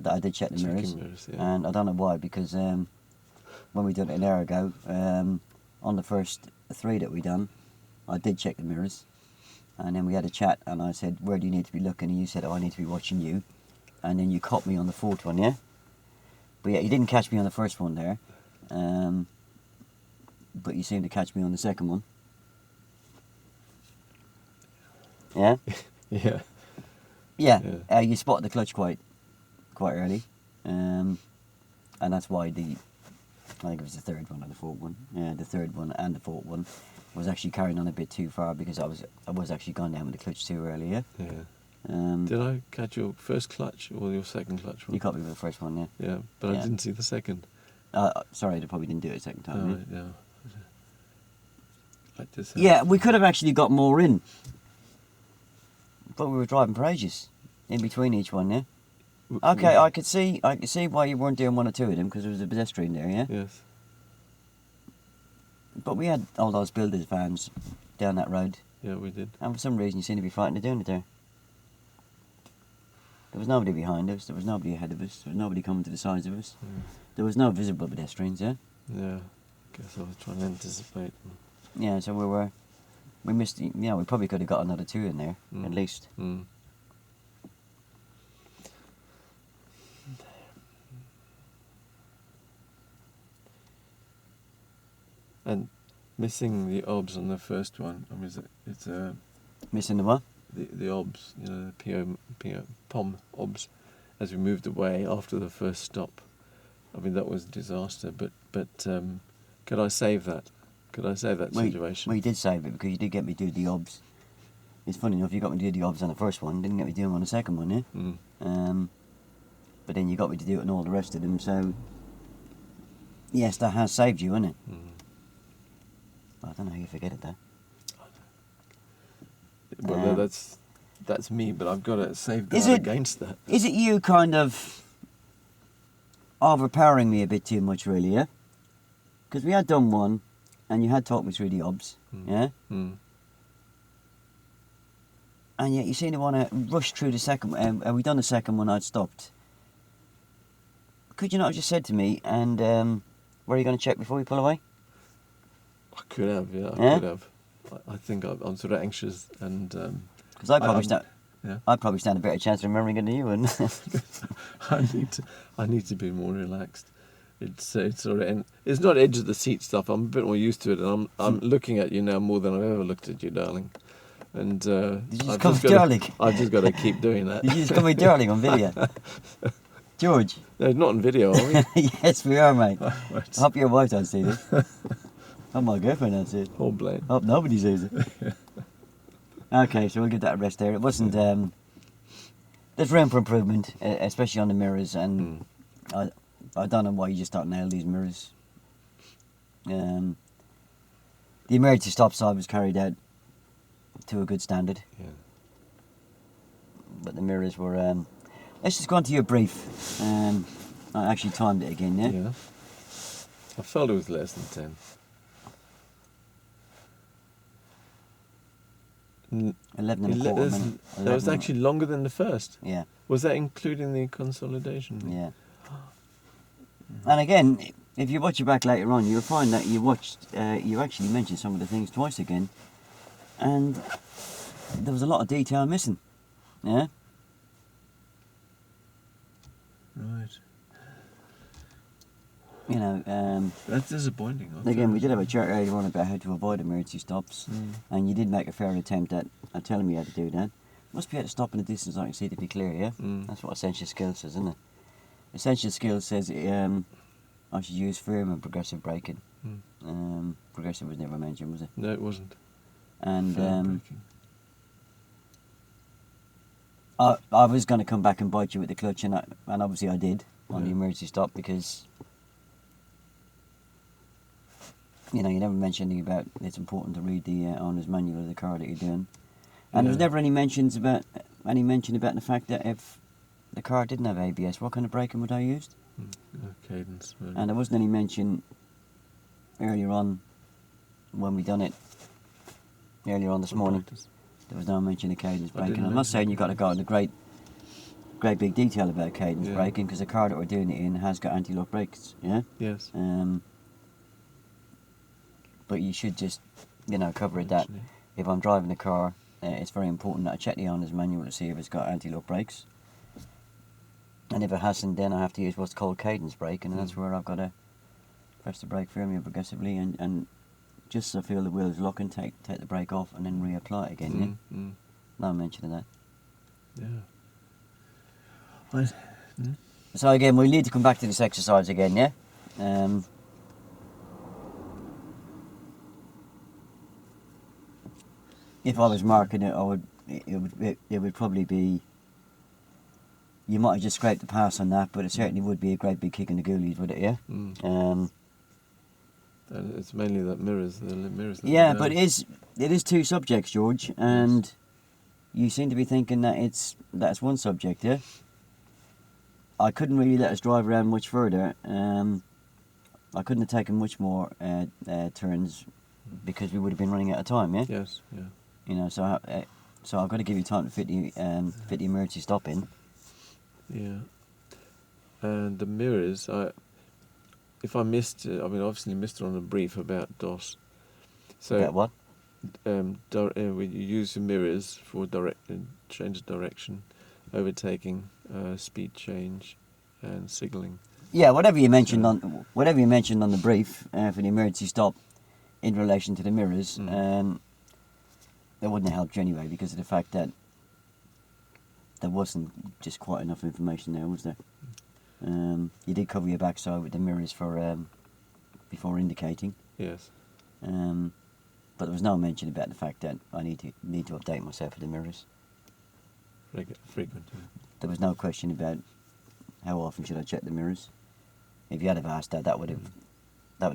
that I did check the mirrors. Yeah. And I don't know why, because when we did it an hour ago, on the first 3 that we done, I did check the mirrors. And then we had a chat, and I said, where do you need to be looking? And you said, oh, I need to be watching you. And then you caught me on the 4th one, yeah? But yeah, you didn't catch me on the first one there. But you seemed to catch me on the second one. Yeah? Yeah. Yeah. You spotted the clutch quite early. And that's why I think it was the 3rd one or the 4th one. Yeah, the 3rd one and the 4th one was actually carrying on a bit too far, because I was actually gone down with the clutch too early, yeah? Did I catch your first clutch or your second clutch one? You caught me with the first one, yeah. Yeah, but I didn't see the second. Sorry, they probably didn't do it a second time. Yeah. Yeah, we could have actually got more in. But we were driving for ages in between each one, yeah? Okay, I could see why you weren't doing 1 or 2 of them, because there was a pedestrian there, yeah? Yes. But we had all those builders' vans down that road. Yeah, we did. And for some reason you seemed to be frightened of doing it there. There was nobody behind us, there was nobody ahead of us, there was nobody coming to the sides of us. Yeah. There was no visible pedestrians, yeah? Yeah, I guess I was trying to anticipate. Yeah, so we missed, we probably could have got another 2 in there, at least. And missing the obs on the first one, I mean, it's Missing the what? The obs, the POM obs, as we moved away after the first stop. I mean, that was a disaster, but could I save that? Could I save that situation? Well, you did save it, because you did get me to do the obs. It's funny enough, you got me to do the obs on the first one, didn't get me to do them on the second one, yeah? But then you got me to do it on all the rest of them, so yes, that has saved you, hasn't it? I don't know how you forget it, though. Well, that's me, but I've got to safeguard against that. Is it you kind of overpowering me a bit too much, really, yeah? Because we had done one, and you had talked me through the obs, yeah? And yet you seem to want to rush through the second one. And we done the second one, I'd stopped. Could you not have just said to me, and where are you going to check before we pull away? I could have, yeah, I could have. I think I'm sort of anxious, and because I probably stand a better chance of remembering it than you would. I need to be more relaxed. It's sort of it's not edge of the seat stuff. I'm a bit more used to it, and I'm looking at you now more than I've ever looked at you, darling. And I've just got to keep doing that. Did you just call me darling on video? George. No, not on video, are we? Yes, we are, mate. I hope your wife don't see this. Oh, my girlfriend don't see it. Oh, blame. Hope nobody sees it. Okay, so we'll give that a rest there. It wasn't... there's room for improvement, especially on the mirrors, and I don't know why you just don't nail these mirrors. The emergency stop sign was carried out to a good standard. Yeah. But the mirrors were... let's just go on to your brief. I actually timed it again, yeah? Yeah. I felt it was less than 10. 11 and a quarter minute. That was actually longer than the first. Yeah. Was that including the consolidation? Yeah. And again, if you watch it back later on, you'll find that you actually mentioned some of the things twice again, and there was a lot of detail missing. Yeah. Right. You know, that's disappointing. Again, we did have a chat earlier on about how to avoid emergency stops, and you did make a fair attempt at telling me how to do that. Must be able to stop in a distance I can see to be clear, yeah? That's what Essential Skills says, isn't it? Essential Skills says I should use firm and progressive braking. Progressive was never mentioned, was it? No, it wasn't. And I was going to come back and bite you with the clutch, and obviously I did on the emergency stop, because you never mention anything about it's important to read the owner's manual of the car that you're doing, and there's never any mention about the fact that if the car didn't have ABS, what kind of braking would I use? Cadence. Really. And there wasn't any mention earlier on when we done it earlier on this morning. Practice. There was no mention of cadence braking. I'm not saying you've got to go at a great great big detail about cadence Yeah. braking because the car that we're doing it in has got anti-lock brakes. Yeah. Yes. But you should just, cover it that Actually. if I'm driving the car, it's very important that I check the owner's manual to see if it's got anti-lock brakes. And if it hasn't, then I have to use what's called cadence braking, and that's where I've got to press the brake firmly and progressively, and just so I feel the wheels lock and take the brake off, and then reapply it again. Yeah? No mention of that. Yeah. So again, we need to come back to this exercise again, yeah. If I was marking it, it would probably be. You might have just scraped the pass on that, but it certainly would be a great big kick in the ghoulies, would it? Yeah. And it's mainly the mirrors. Yeah, but it is two subjects, George, and you seem to be thinking that that's one subject, yeah. I couldn't really let us drive around much further. I couldn't have taken much more turns because we would have been running out of time, yeah. Yes. Yeah. So I've got to give you time to fit the emergency stop in. Yeah. And the mirrors, if I missed it, obviously missed it on a brief about DOS. So About what? We use the mirrors for change of direction, overtaking, speed change, and signalling. Yeah, whatever you mentioned on the brief for the emergency stop in relation to the mirrors, that wouldn't have helped you anyway because of the fact that there wasn't just quite enough information there, was there? You did cover your backside with the mirrors for before indicating. Yes. But there was no mention about the fact that I need to update myself with the mirrors. Frequent. Yeah. There was no question about how often should I check the mirrors. If you had have asked that would have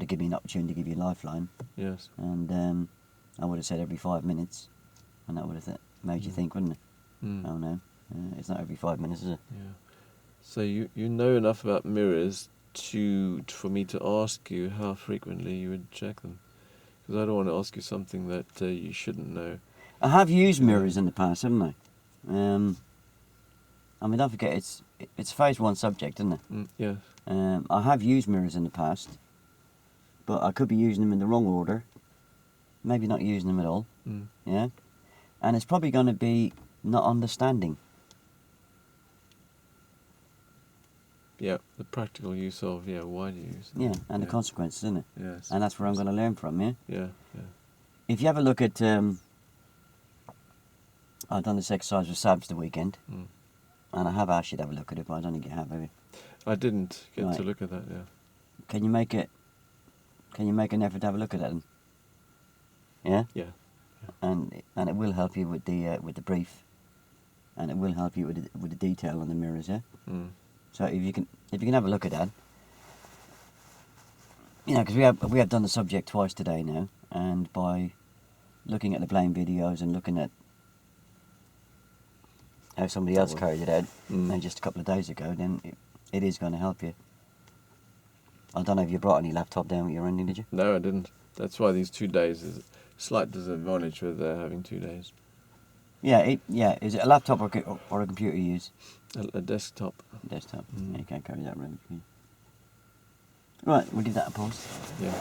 given me an opportunity to give you a lifeline. Yes. And I would have said every 5 minutes, and that would have made you think, wouldn't it? Oh no, it's not every 5 minutes, is it? Yeah. So you know enough about mirrors for me to ask you how frequently you would check them, because I don't want to ask you something that you shouldn't know. I have used mirrors in the past, haven't I? Don't forget it's phase 1 subject, isn't it? Yeah. I have used mirrors in the past, but I could be using them in the wrong order. Maybe not using them at all. Yeah, and it's probably going to be not understanding. Yeah, the practical use of why do you use them? Yeah, and the consequences, isn't it? Yes. And that's where I'm going to learn from. Yeah. Yeah. If you have a look at, I've done this exercise with Sabs the weekend, and I have asked you to have a look at it, but I don't think you have you? I didn't get to look at that. Yeah. Can you make an effort to have a look at that? Yeah. Yeah. And it will help you with the brief, and it will help you with the detail on the mirrors. Yeah. So if you can have a look at that, because we have done the subject twice today now, and by looking at the blame videos and looking at how somebody else carried it out just a couple of days ago, then it is going to help you. I don't know if you brought any laptop down with you or anything, did you? No, I didn't. That's why these 2 days is a slight disadvantage with having 2 days. Yeah, Is it a laptop or a computer you use? A desktop. Desktop. Yeah, you can't carry that around. Right, we'll give that a pause. Yeah.